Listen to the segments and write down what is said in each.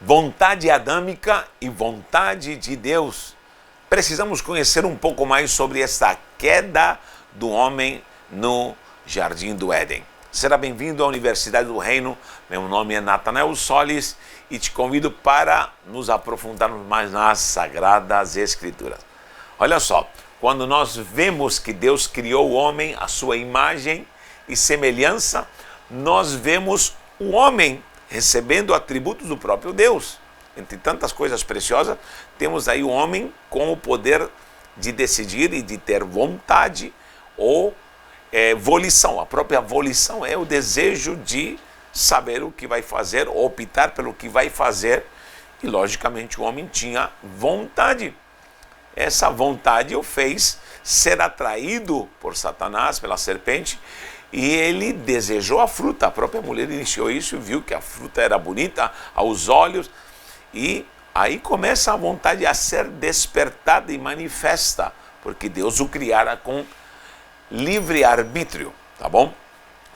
vontade adâmica e vontade de Deus. Precisamos conhecer um pouco mais sobre essa queda do homem no Jardim do Éden. Será bem-vindo à Universidade do Reino. Meu nome é Natanael Solis e te convido para nos aprofundarmos mais nas Sagradas Escrituras. Olha só, quando nós vemos que Deus criou o homem à sua imagem e semelhança, nós vemos o homem recebendo atributos do próprio Deus. Entre tantas coisas preciosas, temos aí o homem com o poder de decidir e de ter vontade ou volição. A própria volição é o desejo de saber o que vai fazer, optar pelo que vai fazer. E, logicamente, o homem tinha vontade. Essa vontade o fez ser atraído por Satanás, pela serpente, e ele desejou a fruta. A própria mulher iniciou isso e viu que a fruta era bonita aos olhos, e aí começa a vontade a ser despertada e manifesta, porque Deus o criara com livre-arbítrio, tá bom?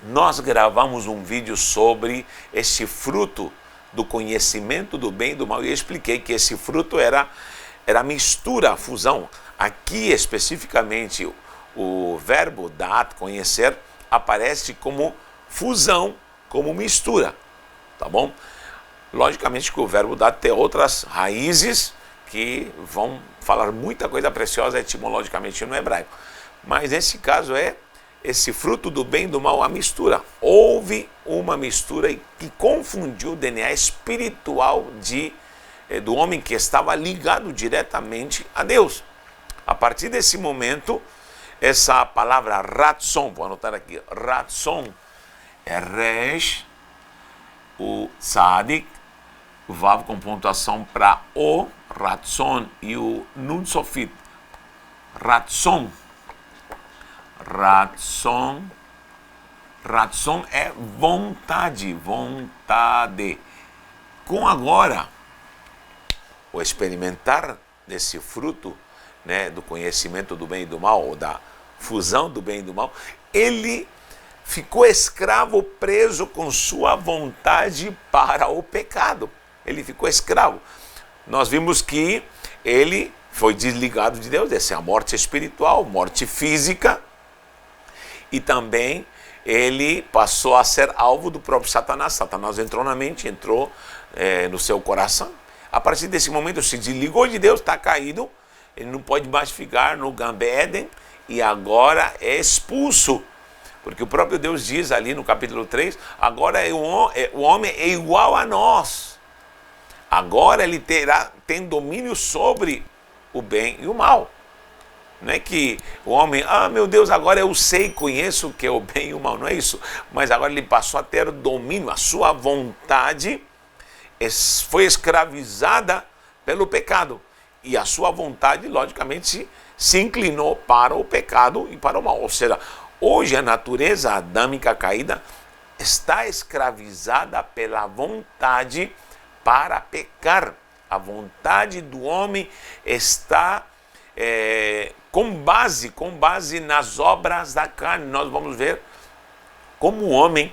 Nós gravamos um vídeo sobre esse fruto do conhecimento do bem e do mal, e eu expliquei que esse fruto era mistura, fusão. Aqui especificamente o verbo dat, conhecer, aparece como fusão, como mistura, tá bom? Logicamente que o verbo dat tem outras raízes que vão falar muita coisa preciosa etimologicamente no hebraico. Mas nesse caso é esse fruto do bem e do mal, a mistura. Houve uma mistura que confundiu o DNA espiritual do homem que estava ligado diretamente a Deus. A partir desse momento, essa palavra ratson, vou anotar aqui, ratson, é resh, o tzadik, o vav com pontuação para o, ratson, e o nun sofit, ratson. Ratson é vontade, vontade. Com agora o experimentar desse fruto, né, do conhecimento do bem e do mal, ou da fusão do bem e do mal, ele ficou escravo, preso com sua vontade para o pecado. Ele ficou escravo. Nós vimos que ele foi desligado de Deus, essa é a morte espiritual, morte física, e também ele passou a ser alvo do próprio Satanás. Satanás entrou na mente, entrou no seu coração. A partir desse momento se desligou de Deus, está caído, ele não pode mais ficar no Gan Eden, e agora é expulso. Porque o próprio Deus diz ali no capítulo 3, agora o homem é igual a nós. Agora ele tem domínio sobre o bem e o mal. Não é que o homem, meu Deus, agora eu sei, conheço o que é o bem e o mal, não é isso. Mas agora ele passou a ter domínio, a sua vontade foi escravizada pelo pecado. E a sua vontade, logicamente, se inclinou para o pecado e para o mal. Ou seja, hoje a natureza adâmica caída está escravizada pela vontade para pecar. A vontade do homem está com base nas obras da carne. Nós vamos ver como o homem,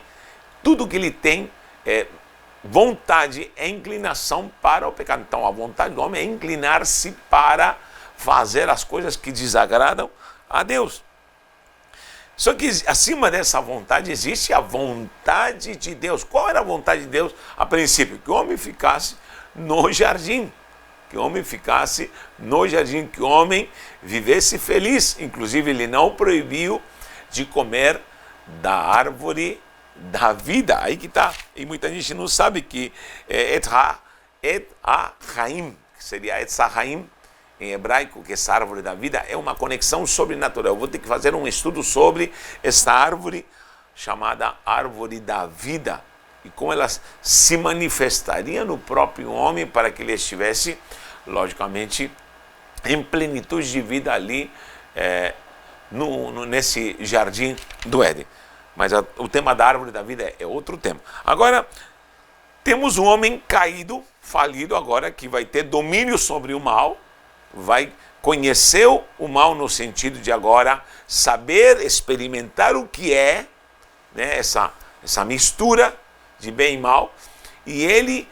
tudo que ele tem vontade é inclinação para o pecado. Então a vontade do homem é inclinar-se para fazer as coisas que desagradam a Deus. Só que acima dessa vontade existe a vontade de Deus. Qual era a vontade de Deus a princípio? Que o homem ficasse no jardim. Que o homem ficasse no jardim, que o homem vivesse feliz. Inclusive, ele não proibiu de comer da árvore da vida. Aí que está. E muita gente não sabe que Et HaChaim, que seria Et HaChaim em hebraico, que essa árvore da vida é uma conexão sobrenatural. Eu vou ter que fazer um estudo sobre essa árvore chamada árvore da vida, e como ela se manifestaria no próprio homem para que ele estivesse, logicamente, em plenitude de vida ali nesse jardim do Éden. Mas o tema da árvore da vida é outro tema. Agora, temos um homem caído, falido agora, que vai ter domínio sobre o mal, vai conhecer o mal no sentido de agora saber, experimentar o que é, né, essa mistura de bem e mal, e ele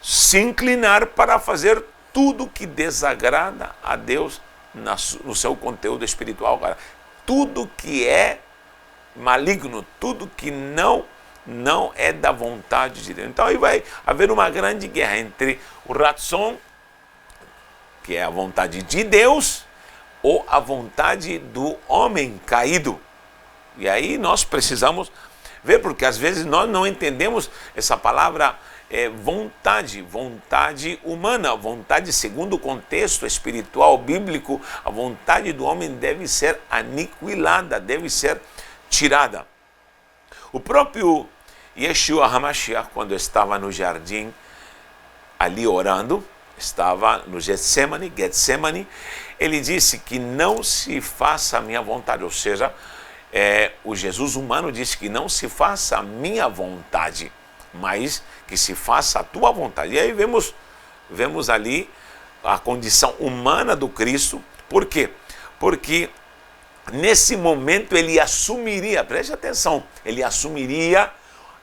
se inclinar para fazer tudo que desagrada a Deus no seu conteúdo espiritual, cara. Tudo que é maligno, tudo que não é da vontade de Deus. Então aí vai haver uma grande guerra entre o Ratzon, que é a vontade de Deus, ou a vontade do homem caído. E aí nós precisamos ver, porque às vezes nós não entendemos essa palavra vontade humana, vontade segundo o contexto espiritual bíblico. A vontade do homem deve ser aniquilada, deve ser tirada. O próprio Yeshua HaMashiach, quando estava no jardim ali orando, estava no Getsemane, ele disse que não se faça a minha vontade, ou seja, o Jesus humano disse que não se faça a minha vontade, mas que se faça a tua vontade. E aí vemos ali a condição humana do Cristo. Por quê? Porque nesse momento ele assumiria, preste atenção, ele assumiria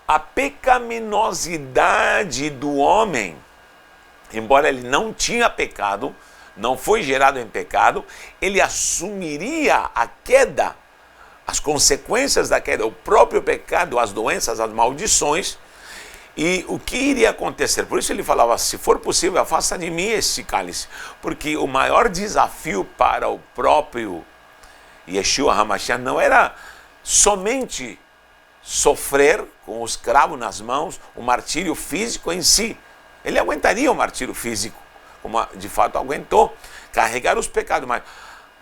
a pecaminosidade do homem. Embora ele não tinha pecado, não foi gerado em pecado, ele assumiria a queda, as consequências da queda, o próprio pecado, as doenças, as maldições. E o que iria acontecer? Por isso ele falava, se for possível, afasta de mim esse cálice. Porque o maior desafio para o próprio Yeshua HaMashiach não era somente sofrer com o escravo nas mãos, o martírio físico em si. Ele aguentaria o martírio físico, como de fato aguentou, carregar os pecados. Mas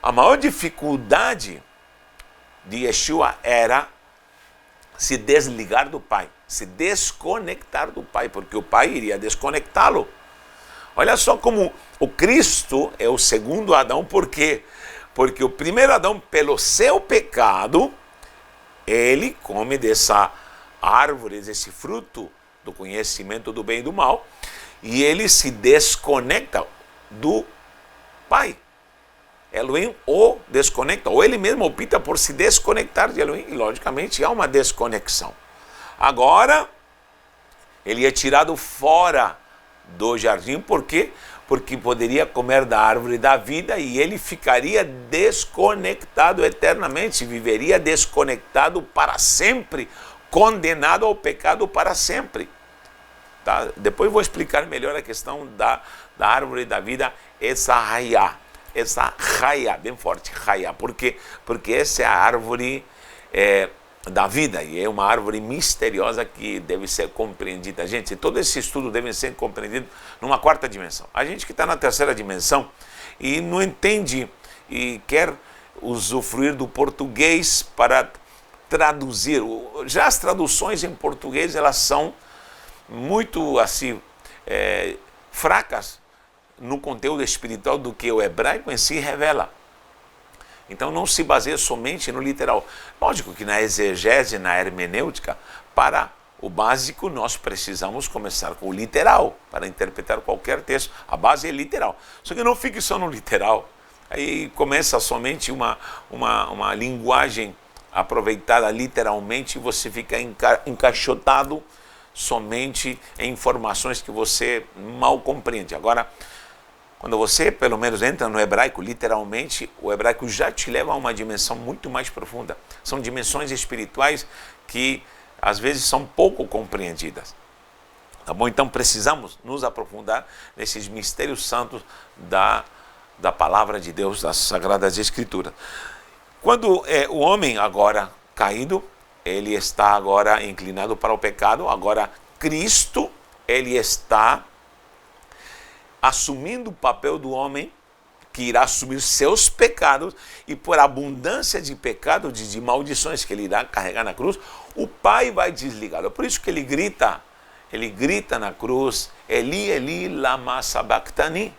a maior dificuldade de Yeshua era se desligar do Pai, se desconectar do Pai, porque o Pai iria desconectá-lo. Olha só como o Cristo é o segundo Adão, por quê? Porque o primeiro Adão, pelo seu pecado, ele come dessa árvore, desse fruto do conhecimento do bem e do mal, e ele se desconecta do Pai. Elohim o desconecta, ou ele mesmo opta por se desconectar de Elohim, e logicamente há uma desconexão. Agora, ele é tirado fora do jardim, por quê? Porque poderia comer da árvore da vida e ele ficaria desconectado eternamente, viveria desconectado para sempre, condenado ao pecado para sempre. Tá? Depois vou explicar melhor a questão da árvore da vida, essa raiá, bem forte, raiá. Por quê? Porque essa é a árvore da vida, e é uma árvore misteriosa que deve ser compreendida. Gente, todo esse estudo deve ser compreendido numa quarta dimensão. A gente que está na terceira dimensão e não entende e quer usufruir do português para traduzir. Já as traduções em português, elas são muito assim fracas no conteúdo espiritual do que o hebraico em si revela. Então não se baseia somente no literal. Lógico que na exegese, na hermenêutica, para o básico nós precisamos começar com o literal para interpretar qualquer texto. A base é literal. Só que não fique só no literal. Aí começa somente uma linguagem aproveitada literalmente e você fica encaixotado somente em informações que você mal compreende. Agora, quando você, pelo menos, entra no hebraico, literalmente, o hebraico já te leva a uma dimensão muito mais profunda. São dimensões espirituais que, às vezes, são pouco compreendidas. Tá bom? Então, precisamos nos aprofundar nesses mistérios santos da palavra de Deus, das Sagradas Escrituras. Quando o homem agora caído, ele está agora inclinado para o pecado, agora Cristo, ele está assumindo o papel do homem que irá assumir seus pecados, e por abundância de pecados, de maldições que ele irá carregar na cruz, o Pai vai desligá-lo. É por isso que ele grita na cruz, Eli, Eli, lama sabachthani.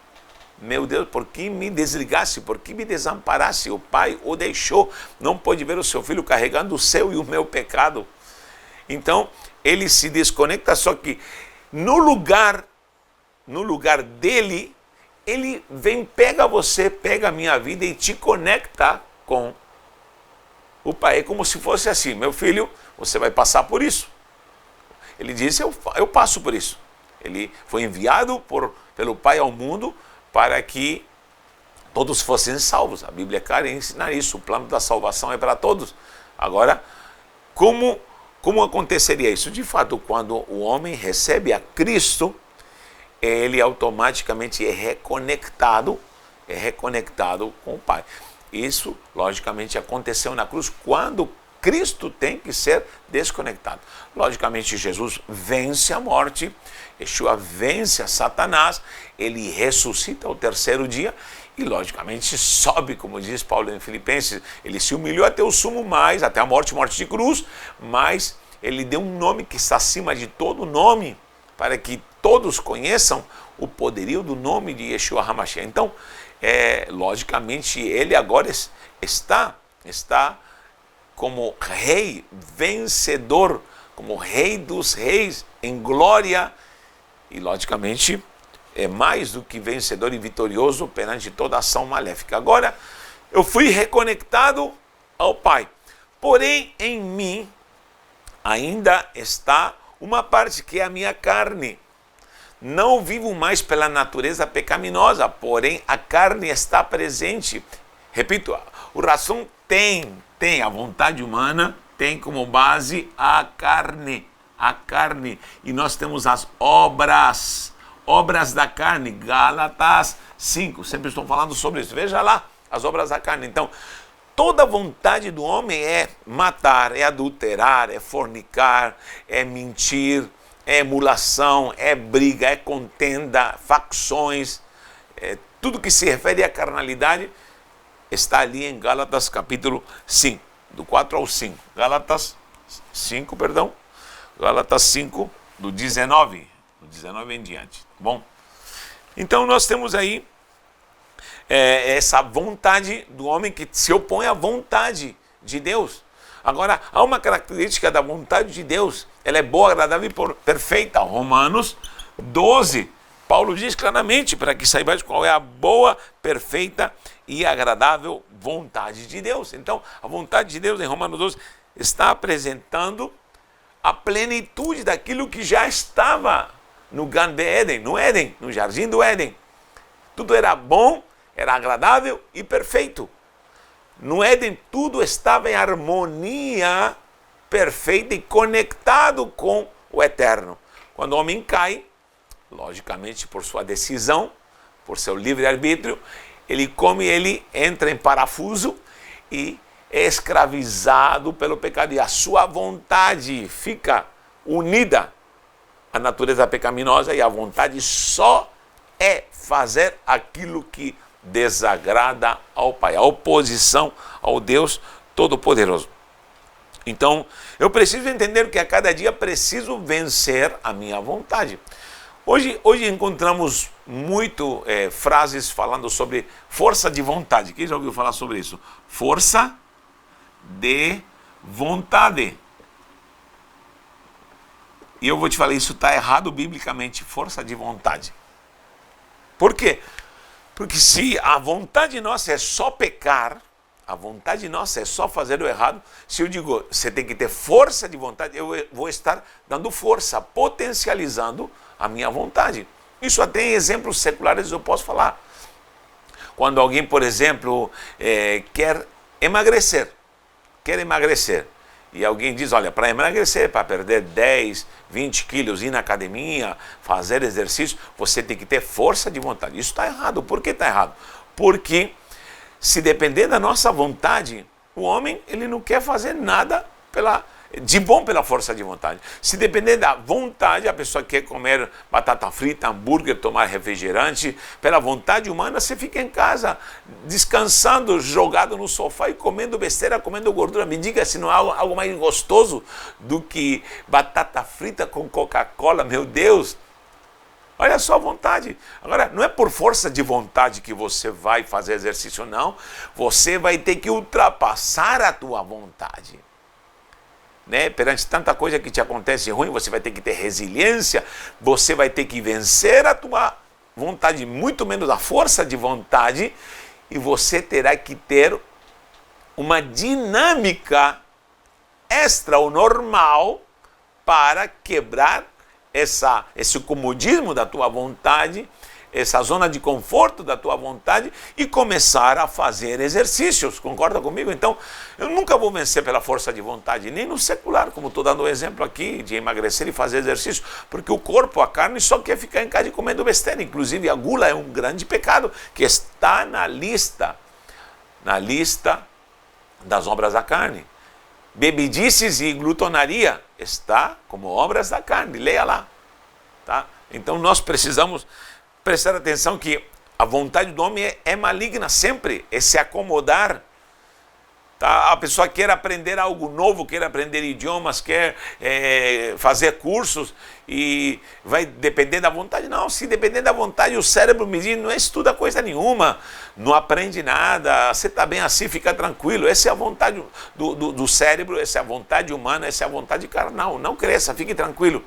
Meu Deus, por que me desligasse? Por que me desamparasse? O Pai o deixou, não pôde ver o seu filho carregando o seu e o meu pecado. Então, ele se desconecta, só que no lugar dele, ele vem, pega você, pega a minha vida e te conecta com o Pai. É como se fosse assim, meu filho, você vai passar por isso. Ele disse, eu passo por isso. Ele foi enviado pelo Pai ao mundo para que todos fossem salvos. A Bíblia é clara em ensinar isso. O plano da salvação é para todos. Agora, como aconteceria isso? De fato, quando o homem recebe a Cristo, ele automaticamente é reconectado com o Pai. Isso, logicamente, aconteceu na cruz quando Cristo tem que ser desconectado. Logicamente, Jesus vence a morte, Yeshua vence a Satanás, ele ressuscita ao terceiro dia e, logicamente, sobe, como diz Paulo em Filipenses, ele se humilhou até o sumo mais, até a morte de cruz, mas ele deu um nome que está acima de todo nome, para que todos conheçam o poderio do nome de Yeshua HaMashiach. Então, logicamente, ele agora está como rei vencedor, como rei dos reis, em glória, e logicamente é mais do que vencedor e vitorioso perante toda ação maléfica. Agora, eu fui reconectado ao Pai, porém em mim ainda está uma parte que é a minha carne. Não vivo mais pela natureza pecaminosa, porém a carne está presente. Repito, o razão tem a vontade humana, tem como base a carne, e nós temos as obras da carne, Gálatas 5, sempre estou falando sobre isso, veja lá, as obras da carne. Então, toda vontade do homem é matar, é adulterar, é fornicar, é mentir, é emulação, é briga, é contenda, facções, tudo que se refere à carnalidade está ali em Gálatas capítulo 5, do 4 ao 5. Gálatas 5, do 19 em diante. Bom, então nós temos aí essa vontade do homem que se opõe à vontade de Deus. Agora, há uma característica da vontade de Deus, ela é boa, agradável e perfeita. Romanos 12, Paulo diz claramente, para que saibais qual é a boa, perfeita e agradável vontade de Deus. Então, a vontade de Deus em Romanos 12 está apresentando a plenitude daquilo que já estava no Gan Eden, no Jardim do Éden. Tudo era bom, era agradável e perfeito. No Éden tudo estava em harmonia perfeita e conectado com o Eterno. Quando o homem cai, logicamente por sua decisão, por seu livre-arbítrio, ele entra em parafuso e é escravizado pelo pecado. E a sua vontade fica unida à natureza pecaminosa, e a vontade só é fazer aquilo que desagrada ao Pai, a oposição ao Deus Todo-Poderoso. Então, eu preciso entender que a cada dia preciso vencer a minha vontade. Hoje encontramos muito frases falando sobre força de vontade. Quem já ouviu falar sobre isso? Força de vontade. E eu vou te falar, isso está errado biblicamente, força de vontade. Por quê? Porque se a vontade nossa é só pecar, a vontade nossa é só fazer o errado, se eu digo, você tem que ter força de vontade, eu vou estar dando força, potencializando a minha vontade. Isso até em exemplos seculares eu posso falar. Quando alguém, por exemplo, quer emagrecer, e alguém diz, olha, para emagrecer, para perder 10, 20 quilos, ir na academia, fazer exercício, você tem que ter força de vontade. Isso está errado. Por que está errado? Porque se depender da nossa vontade, o homem ele não quer fazer nada de bom pela força de vontade. Se depender da vontade, a pessoa quer comer batata frita, hambúrguer, tomar refrigerante. Pela vontade humana, você fica em casa, descansando, jogado no sofá e comendo besteira, comendo gordura. Me diga se não há algo mais gostoso do que batata frita com Coca-Cola, meu Deus. Olha só a vontade. Agora, não é por força de vontade que você vai fazer exercício, não. Você vai ter que ultrapassar a tua vontade. Perante tanta coisa que te acontece ruim, você vai ter que ter resiliência, você vai ter que vencer a tua vontade, muito menos a força de vontade, e você terá que ter uma dinâmica extra ou normal para quebrar esse comodismo da tua vontade, essa zona de conforto da tua vontade e começar a fazer exercícios. Concorda comigo? Então, eu nunca vou vencer pela força de vontade, nem no secular, como estou dando o exemplo aqui de emagrecer e fazer exercício, porque o corpo, a carne, só quer ficar em casa e comendo besteira. Inclusive, a gula é um grande pecado que está na lista das obras da carne. Bebidices e glutonaria está como obras da carne, leia lá. Tá? Então, nós precisamos prestar atenção que a vontade do homem é maligna sempre, é se acomodar. Tá? A pessoa quer aprender algo novo, quer aprender idiomas, quer fazer cursos e vai depender da vontade. Não, se depender da vontade, o cérebro me diz, não estuda coisa nenhuma, não aprende nada, você está bem assim, fica tranquilo. Essa é a vontade do cérebro, essa é a vontade humana, essa é a vontade carnal. Não cresça, fique tranquilo.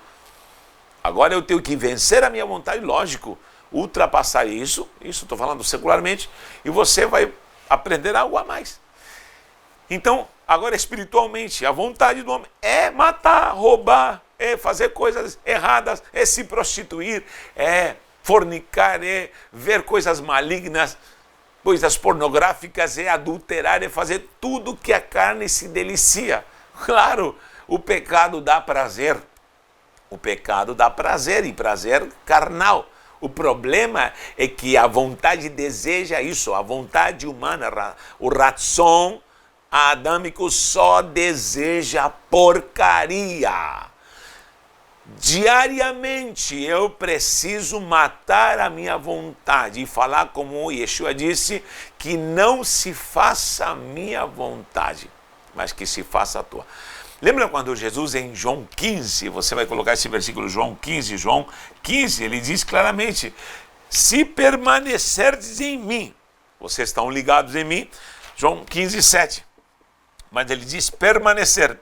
Agora eu tenho que vencer a minha vontade, lógico, ultrapassar isso estou falando secularmente, e você vai aprender algo a mais. Então, agora espiritualmente, a vontade do homem é matar, roubar, é fazer coisas erradas, é se prostituir, é fornicar, é ver coisas malignas, coisas pornográficas, é adulterar, é fazer tudo que a carne se delicia. Claro, o pecado dá prazer. O pecado dá prazer, e prazer carnal. O problema é que a vontade deseja isso, a vontade humana, o ratzon adâmico só deseja porcaria. Diariamente eu preciso matar a minha vontade e falar como Yeshua disse, que não se faça a minha vontade, mas que se faça a tua. Lembra quando Jesus em João 15, você vai colocar esse versículo João 15, ele diz claramente, se permanecerdes em mim, vocês estão ligados em mim, João 15, 7, mas ele diz permanecer,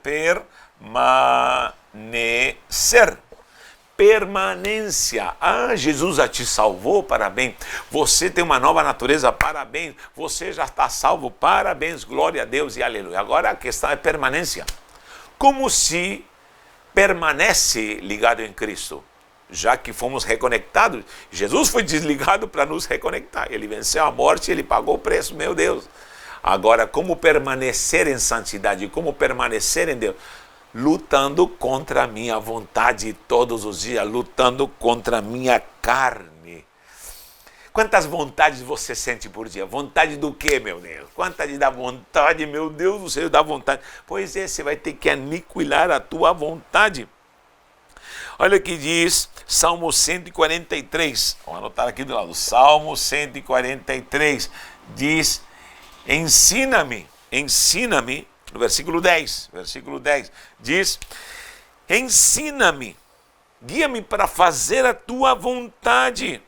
permanência. Ah, Jesus já te salvou, parabéns. Você tem uma nova natureza, parabéns. Você já está salvo, parabéns, glória a Deus e aleluia. Agora a questão é permanência. Como se permanece ligado em Cristo? Já que fomos reconectados, Jesus foi desligado para nos reconectar. Ele venceu a morte, ele pagou o preço, meu Deus. Agora, como permanecer em santidade, como permanecer em Deus? Lutando contra a minha vontade todos os dias, lutando contra a minha carne. Quantas vontades você sente por dia? Vontade do quê, meu Deus? Quantas da vontade, meu Deus do céu, da vontade. Pois é, você vai ter que aniquilar a tua vontade. Olha o que diz Salmo 143. Vamos anotar aqui do lado. Salmo 143 diz, ensina-me, no versículo 10, diz, ensina-me, guia-me para fazer a tua vontade,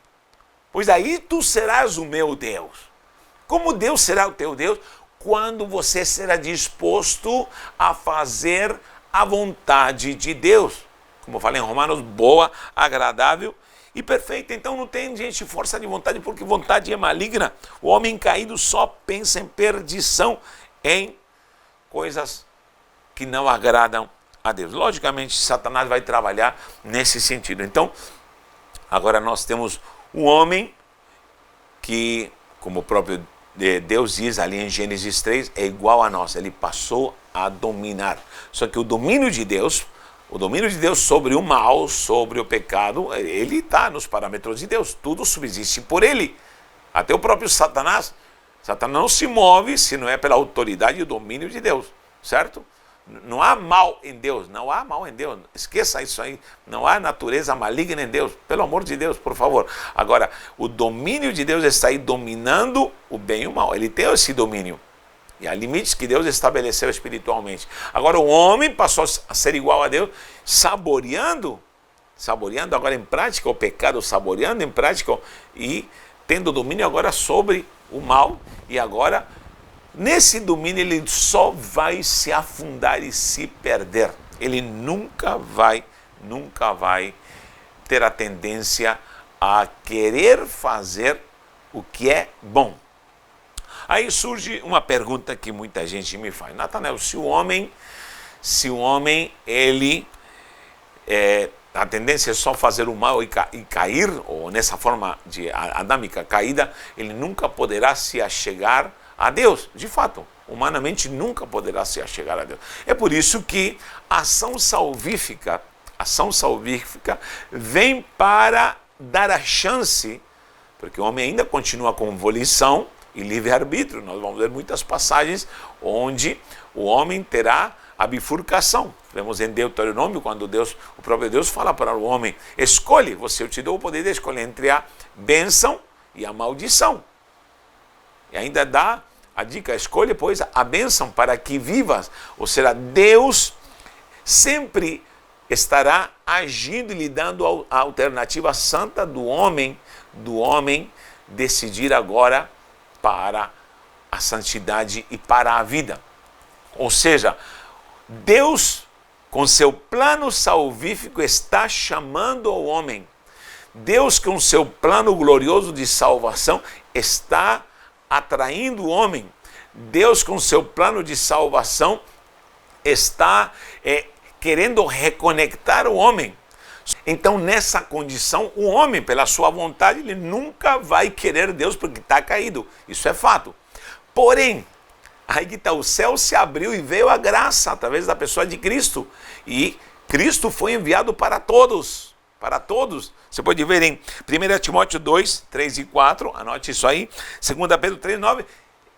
pois aí tu serás o meu Deus. Como Deus será o teu Deus? Quando você será disposto a fazer a vontade de Deus. Como eu falei em Romanos, boa, agradável e perfeita. Então não tem, gente, força de vontade, porque vontade é maligna. O homem caído só pensa em perdição, em coisas que não agradam a Deus. Logicamente, Satanás vai trabalhar nesse sentido. Então, agora nós temos um homem que, como o próprio Deus diz ali em Gênesis 3, é igual a nós. Ele passou a dominar. Só que o domínio de Deus sobre o mal, sobre o pecado, ele está nos parâmetros de Deus. Tudo subsiste por ele. Até o próprio Satanás. Satanás não se move se não é pela autoridade e o domínio de Deus, certo? Não há mal em Deus, não há mal em Deus. Esqueça isso aí. Não há natureza maligna em Deus. Pelo amor de Deus, por favor. Agora, o domínio de Deus está aí dominando o bem e o mal. Ele tem esse domínio. E há limites que Deus estabeleceu espiritualmente. Agora o homem passou a ser igual a Deus, saboreando agora em prática o pecado, saboreando em prática e tendo domínio agora sobre o mal. E agora, nesse domínio, ele só vai se afundar e se perder. Ele nunca vai ter a tendência a querer fazer o que é bom. Aí surge uma pergunta que muita gente me faz. Natanael, se o homem ele a tendência é só fazer o mal e cair, ou nessa forma de adâmica caída, ele nunca poderá se achegar a Deus. De fato, humanamente nunca poderá se achegar a Deus. É por isso que a ação salvífica vem para dar a chance, porque o homem ainda continua com volição e livre-arbítrio. Nós vamos ver muitas passagens onde o homem terá a bifurcação. Vemos em Deuteronômio, quando o próprio Deus fala para o homem: escolhe, eu te dou o poder de escolher entre a bênção e a maldição. E ainda dá a dica: escolhe, pois, a bênção para que vivas. Ou seja, Deus sempre estará agindo e lhe dando a alternativa santa do homem decidir agora para a santidade e para a vida. Ou seja, Deus, com seu plano salvífico, está chamando ao homem. Deus, com seu plano glorioso de salvação, está atraindo o homem. Deus, com seu plano de salvação, está querendo reconectar o homem. Então, nessa condição, o homem, pela sua vontade, ele nunca vai querer Deus porque está caído. Isso é fato. Porém, aí que está, o céu se abriu e veio a graça através da pessoa de Cristo. E Cristo foi enviado para todos. Para todos. Você pode ver em 1 Timóteo 2, 3 e 4, anote isso aí. 2 Pedro 3, 9.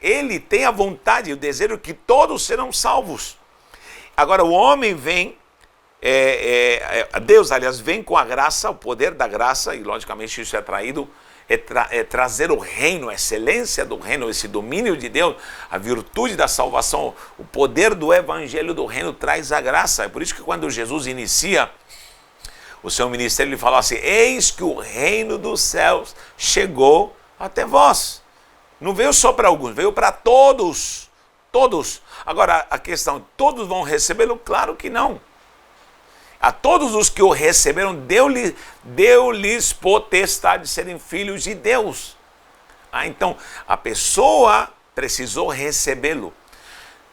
Ele tem a vontade e o desejo que todos serão salvos. Agora o homem vem, Deus, aliás, vem com a graça, o poder da graça, e logicamente isso é traído, trazer o reino, a excelência do reino, esse domínio de Deus, a virtude da salvação, o poder do evangelho do reino traz a graça. É por isso que quando Jesus inicia o seu ministério, ele fala assim: eis que o reino dos céus chegou até vós. Não veio só para alguns, veio para todos. Todos. Agora a questão: todos vão recebê-lo? Claro que não. A todos os que o receberam, deu-lhes potestade de serem filhos de Deus. Então, a pessoa precisou recebê-lo.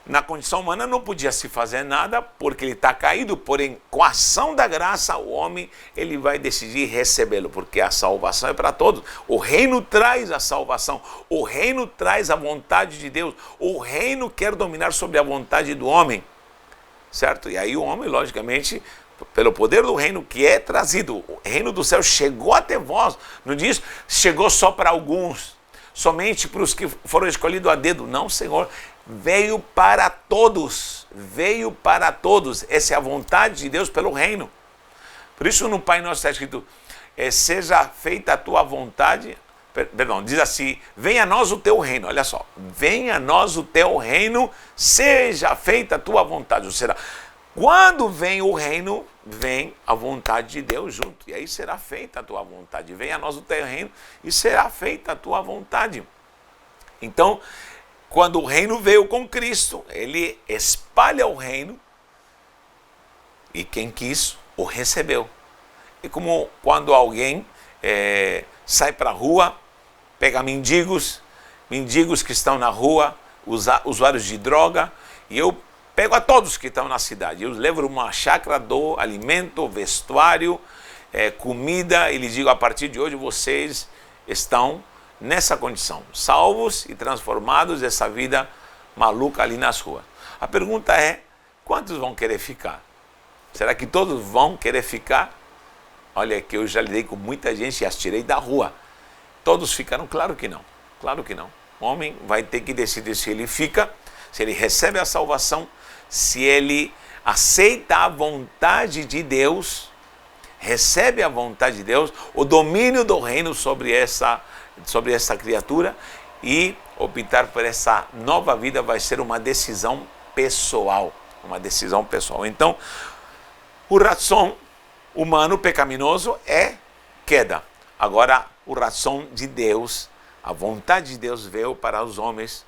Na condição humana não podia se fazer nada, porque ele está caído, porém, com a ação da graça, o homem ele vai decidir recebê-lo, porque a salvação é para todos. O reino traz a salvação, o reino traz a vontade de Deus, o reino quer dominar sobre a vontade do homem, certo? E aí o homem, logicamente, pelo poder do reino que é trazido, o reino do céu chegou até vós. Não diz chegou só para alguns, somente para os que foram escolhidos a dedo. Não, Senhor, veio para todos, veio para todos. Essa é a vontade de Deus pelo reino. Por isso no Pai Nosso está escrito: seja feita a tua vontade, perdão, diz assim: venha a nós o teu reino. Olha só, venha a nós o teu reino, seja feita a tua vontade. Ou seja, quando vem o reino, vem a vontade de Deus junto. E aí será feita a tua vontade. Venha a nós o teu reino e será feita a tua vontade. Então, quando o reino veio com Cristo, ele espalha o reino e quem quis o recebeu. E como quando alguém sai para a rua, pega mendigos que estão na rua, usuários de droga, e eu pego a todos que estão na cidade, eu levo uma chácara, dou alimento, vestuário, comida, e lhes digo: a partir de hoje vocês estão nessa condição, salvos e transformados dessa vida maluca ali nas ruas. A pergunta é: quantos vão querer ficar? Será que todos vão querer ficar? Olha que eu já lidei com muita gente e as tirei da rua. Todos ficaram? Claro que não. Claro que não. O homem vai ter que decidir se ele fica, se ele recebe a salvação, se ele aceita a vontade de Deus, recebe a vontade de Deus, o domínio do reino sobre essa criatura, e optar por essa nova vida vai ser uma decisão pessoal. Uma decisão pessoal. Então, o ração humano pecaminoso é queda. Agora, o ração de Deus, a vontade de Deus veio para os homens,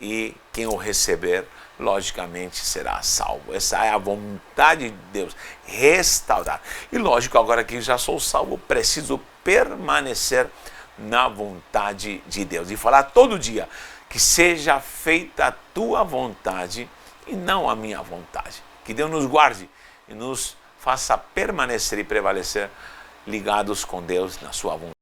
e quem o receber, logicamente, será salvo. Essa é a vontade de Deus, restaurar. E lógico, agora que já sou salvo, preciso permanecer na vontade de Deus e falar todo dia: que seja feita a tua vontade e não a minha vontade. Que Deus nos guarde e nos faça permanecer e prevalecer ligados com Deus na sua vontade.